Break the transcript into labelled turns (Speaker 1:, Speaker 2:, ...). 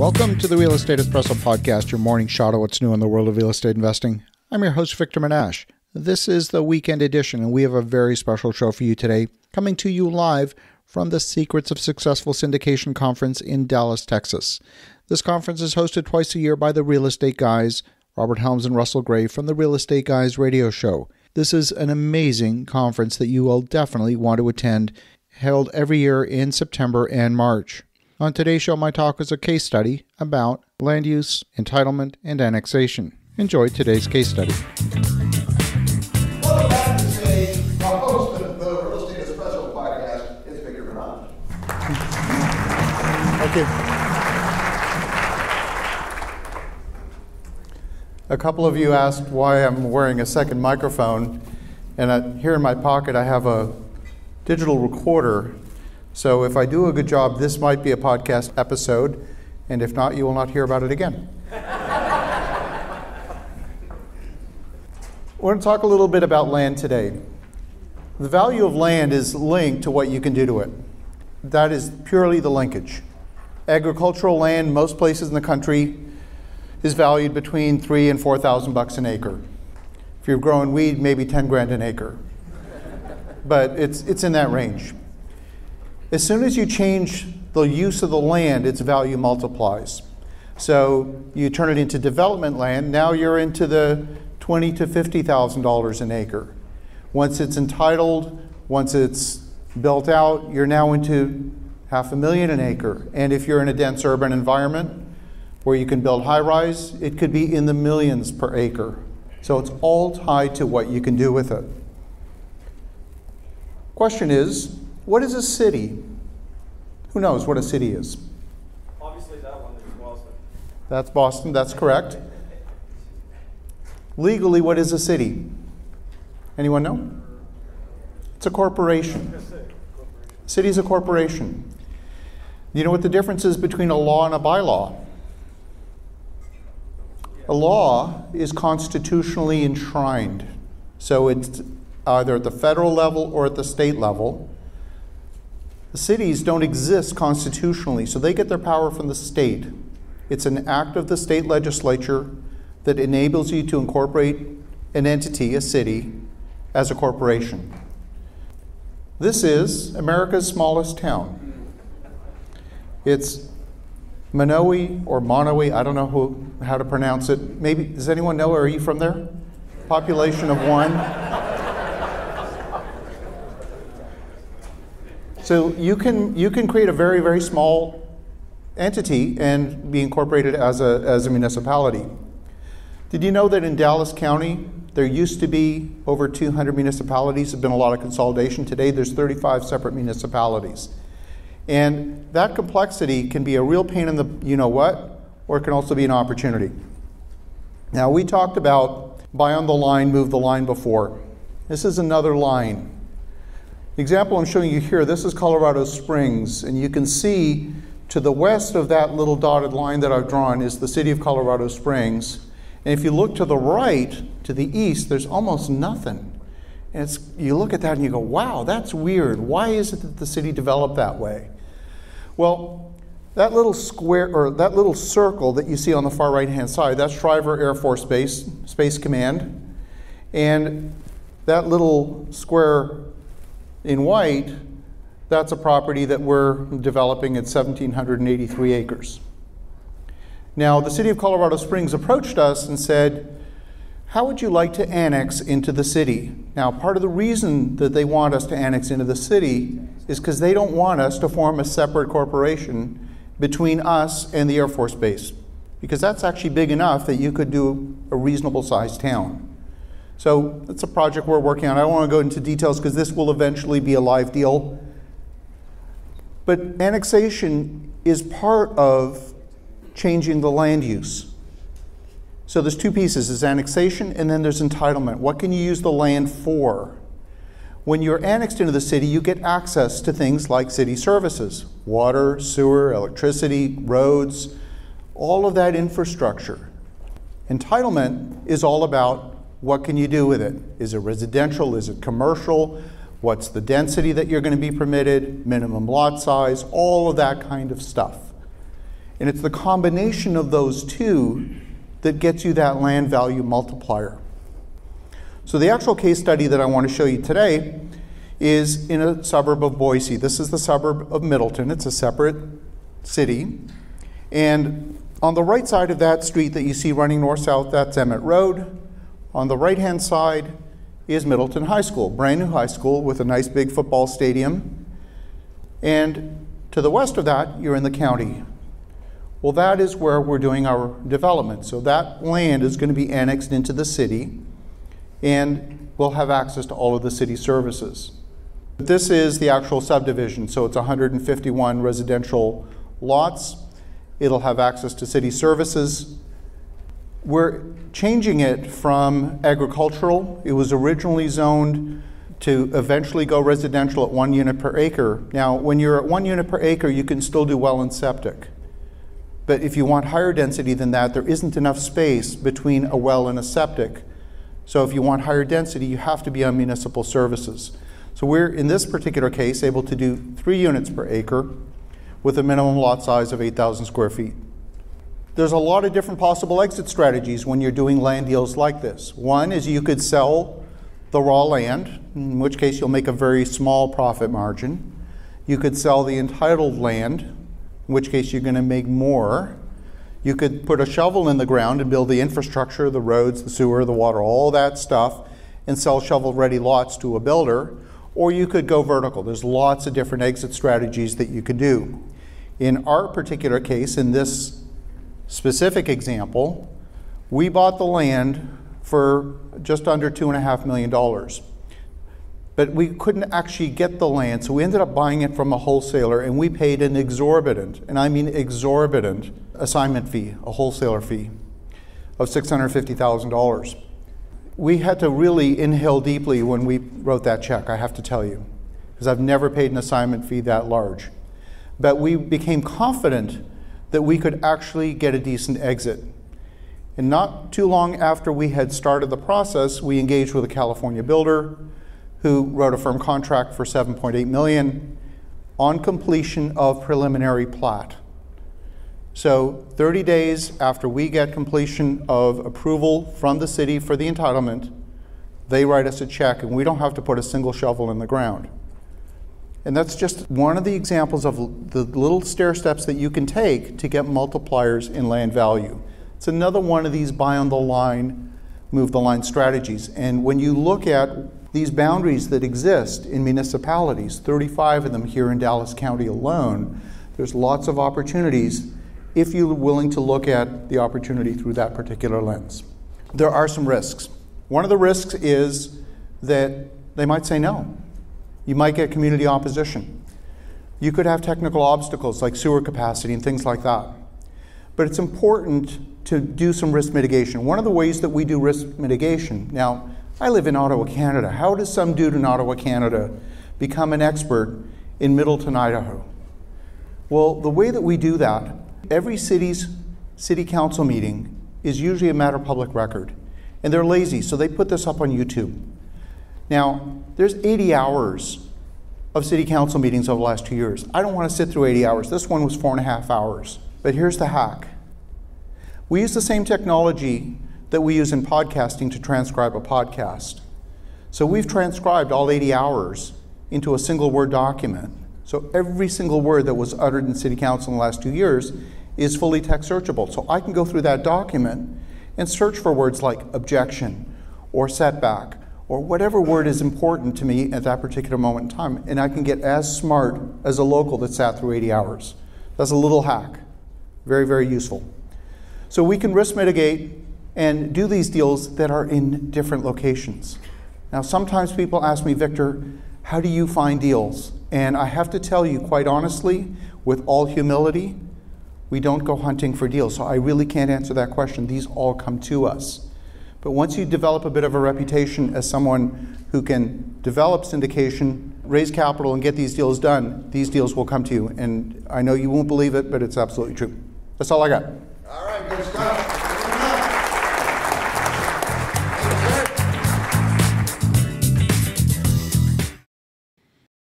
Speaker 1: Welcome to the Real Estate Espresso Podcast, your morning shot of what's new in the world of real estate investing. I'm your host, Victor Menasce. This is the weekend edition, and we have a very special show for you today, coming to you live from the Secrets of Successful Syndication Conference in Dallas, Texas. This conference is hosted twice a year by the Real Estate Guys, Robert Helms and Russell Gray from the Real Estate Guys radio show. This is an amazing conference that you will definitely want to attend, held every year in September and March. On today's show, my talk is a case study about land use, entitlement, and annexation. Enjoy today's case study.
Speaker 2: Well, I'm happy to say the host of the Real Estate Espresso Podcast is Victor Menasce.
Speaker 1: Thank you. A couple of you asked why I'm wearing a second microphone, and here in my pocket I have a digital recorder. So if I do a good job, this might be a podcast episode, and if not, you will not hear about it again. We're going to talk a little bit about land today. The value of land is linked to what you can do to it. That is purely the linkage. Agricultural land, most places in the country, is valued between $3,000 and $4,000 an acre. If you're growing weed, maybe 10 grand an acre. But it's in that range. As soon as you change the use of the land, its value multiplies. So you turn it into development land, now you're into the $20,000 to $50,000 an acre. Once it's entitled, once it's built out, you're now into $500,000 an acre. And if you're in a dense urban environment where you can build high-rise, it could be in the millions per acre. So it's all tied to what you can do with it. Question is, what is a city? Who knows what a city is?
Speaker 3: Obviously that one is Boston.
Speaker 1: That's Boston, that's correct. Legally, what is a city? Anyone know? It's a corporation. City is a corporation. You know what the difference is between a law and a bylaw? A law is constitutionally enshrined. So it's either at the federal level or at the state level. The cities don't exist constitutionally, so they get their power from the state. It's an act of the state legislature that enables you to incorporate an entity, a city, as a corporation. This is America's smallest town. It's Menasce or Menasce, I don't know how to pronounce it. Maybe, does anyone know, are you from there? Population of 1. So you can create a very, very small entity and be incorporated as a municipality. Did you know that in Dallas County, there used to be over 200 municipalities? There's been a lot of consolidation. Today, there's 35 separate municipalities. And that complexity can be a real pain in the you-know-what, or it can also be an opportunity. Now, we talked about buy on the line, move the line before. This is another line. The example I'm showing you here, this is Colorado Springs, and you can see to the west of that little dotted line that I've drawn is the city of Colorado Springs. And if you look to the right, to the east, there's almost nothing. And you look at that and you go, wow, that's weird. Why is it that the city developed that way? Well, that little square, or that little circle that you see on the far right-hand side, that's Shriver Air Force Base, Space Command. And that little square in white, that's a property that we're developing at 1,783 acres. Now, the city of Colorado Springs approached us and said, how would you like to annex into the city? Now, part of the reason that they want us to annex into the city is because they don't want us to form a separate corporation between us and the Air Force Base, because that's actually big enough that you could do a reasonable sized town. So it's a project we're working on. I don't want to go into details because this will eventually be a live deal. But annexation is part of changing the land use. So there's two pieces. There's annexation and then there's entitlement. What can you use the land for? When you're annexed into the city, you get access to things like city services, water, sewer, electricity, roads, all of that infrastructure. Entitlement is all about what can you do with it? Is it residential? Is it commercial? What's the density that you're going to be permitted? Minimum lot size? All of that kind of stuff. And it's the combination of those two that gets you that land value multiplier. So the actual case study that I want to show you today is in a suburb of Boise. This is the suburb of Middleton. It's a separate city. And on the right side of that street that you see running north-south, that's Emmett Road. On the right-hand side is Middleton High School, brand new high school with a nice big football stadium. And to the west of that, you're in the county. Well, that is where we're doing our development. So that land is going to be annexed into the city, and we'll have access to all of the city services. This is the actual subdivision, so it's 151 residential lots. It'll have access to city services. We're changing it from agricultural. It was originally zoned to eventually go residential at 1 unit per acre. Now, when you're at 1 unit per acre, you can still do well and septic. But if you want higher density than that, there isn't enough space between a well and a septic. So if you want higher density, you have to be on municipal services. So we're, in this particular case, able to do 3 units per acre with a minimum lot size of 8,000 square feet. There's a lot of different possible exit strategies when you're doing land deals like this. One is you could sell the raw land, in which case you'll make a very small profit margin. You could sell the entitled land, in which case you're going to make more. You could put a shovel in the ground and build the infrastructure, the roads, the sewer, the water, all that stuff, and sell shovel-ready lots to a builder. Or you could go vertical. There's lots of different exit strategies that you could do. In our particular case, in this specific example, we bought the land for just under $2.5 million. But we couldn't actually get the land, so we ended up buying it from a wholesaler, and we paid an exorbitant, and I mean exorbitant, assignment fee, a wholesaler fee of $650,000. We had to really inhale deeply when we wrote that check, I have to tell you, because I've never paid an assignment fee that large. But we became confident that we could actually get a decent exit. And not too long after we had started the process, we engaged with a California builder who wrote a firm contract for $7.8 million on completion of preliminary plat. So 30 days after we get completion of approval from the city for the entitlement, they write us a check, and we don't have to put a single shovel in the ground. And that's just one of the examples of the little stair steps that you can take to get multipliers in land value. It's another one of these buy on the line, move the line strategies. And when you look at these boundaries that exist in municipalities, 35 of them here in Dallas County alone, there's lots of opportunities if you're willing to look at the opportunity through that particular lens. There are some risks. One of the risks is that they might say no. You might get community opposition. You could have technical obstacles like sewer capacity and things like that. But it's important to do some risk mitigation. One of the ways that we do risk mitigation, now, I live in Ottawa, Canada. How does some dude in Ottawa, Canada become an expert in Middleton, Idaho? Well, the way that we do that, every city's city council meeting is usually a matter of public record. And they're lazy, so they put this up on YouTube. Now, there's 80 hours of city council meetings over the last 2 years. I don't want to sit through 80 hours. This one was 4.5 hours. But here's the hack. We use the same technology that we use in podcasting to transcribe a podcast. So we've transcribed all 80 hours into a single Word document. So every single word that was uttered in city council in the last 2 years is fully text searchable. So I can go through that document and search for words like objection or setback or whatever word is important to me at that particular moment in time, and I can get as smart as a local that sat through 80 hours. That's a little hack. Very, very useful. So we can risk mitigate and do these deals that are in different locations. Now, sometimes people ask me, Victor, how do you find deals? And I have to tell you, quite honestly, with all humility, we don't go hunting for deals. So I really can't answer that question. These all come to us. But once you develop a bit of a reputation as someone who can develop syndication, raise capital, and get these deals done, these deals will come to you. And I know you won't believe it, but it's absolutely true. That's all I got.